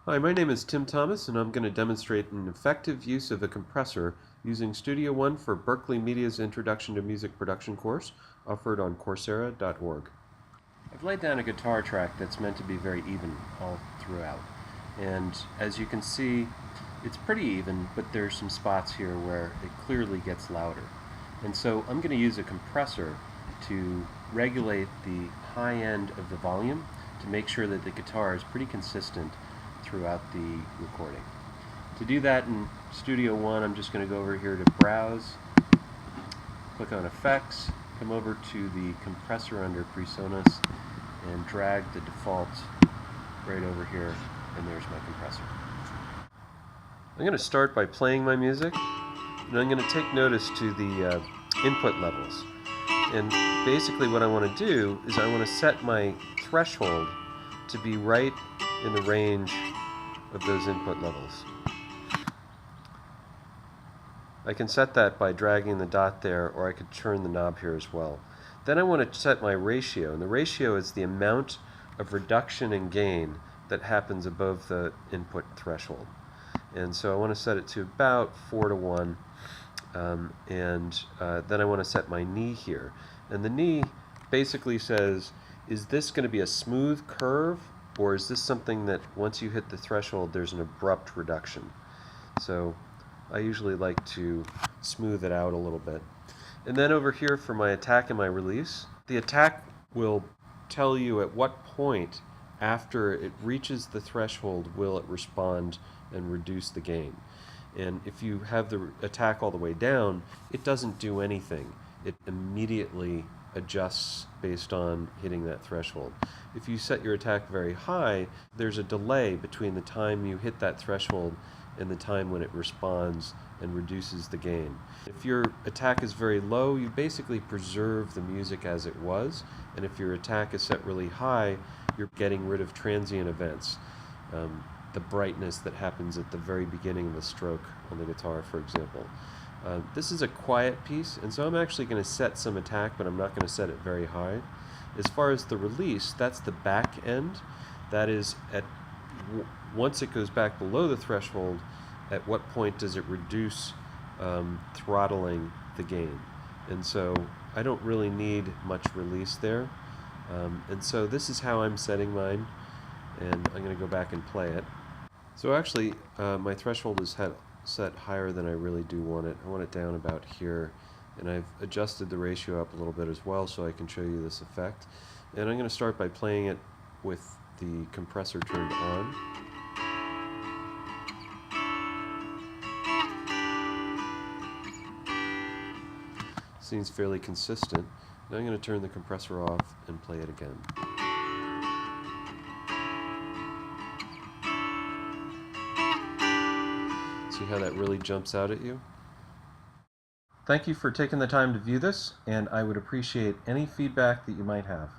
Hi, my name is Tim Thomas, and I'm going to demonstrate an effective use of a compressor using Studio One for Berklee Media's Introduction to Music Production course offered on Coursera.org. I've laid down a guitar track that's meant to be very even all throughout. And as you can see, it's pretty even, but there's some spots here where it clearly gets louder. And so I'm going to use a compressor to regulate the high end of the volume to make sure that the guitar is pretty consistent throughout the recording. To do that in Studio One, I'm just going to go over here to Browse, click on Effects, come over to the compressor under PreSonus, and drag the default right over here, and there's my compressor. I'm going to start by playing my music, and I'm going to take notice to the input levels. And basically what I want to do is I want to set my threshold to be right in the range of those input levels. I can set that by dragging the dot there, or I could turn the knob here as well. Then I want to set my ratio, and the ratio is the amount of reduction in gain that happens above the input threshold. And so I want to set it to about 4:1, and then I want to set my knee here. And the knee basically says, is this going to be a smooth curve, or is this something that once you hit the threshold there's an abrupt reduction? So I usually like to smooth it out a little bit. And then over here for my attack and my release, the attack will tell you at what point after it reaches the threshold will it respond and reduce the gain. And if you have the attack all the way down, it doesn't do anything. It immediately adjusts based on hitting that threshold. If you set your attack very high, there's a delay between the time you hit that threshold and the time when it responds and reduces the gain. If your attack is very low, you basically preserve the music as it was, and if your attack is set really high, you're getting rid of transient events. The brightness that happens at the very beginning of the stroke on the guitar, for example. This is a quiet piece, and so I'm actually going to set some attack, but I'm not going to set it very high. As far as the release, that's the back end. That is, once it goes back below the threshold, at what point does it reduce throttling the gain? And so I don't really need much release there. And so this is how I'm setting mine, and I'm going to go back and play it. So actually, my threshold is set higher than I really do want it. I want it down about here, and I've adjusted the ratio up a little bit as well so I can show you this effect. And I'm going to start by playing it with the compressor turned on. Seems fairly consistent. Now I'm going to turn the compressor off and play it again. See how that really jumps out at you? Thank you for taking the time to view this, and I would appreciate any feedback that you might have.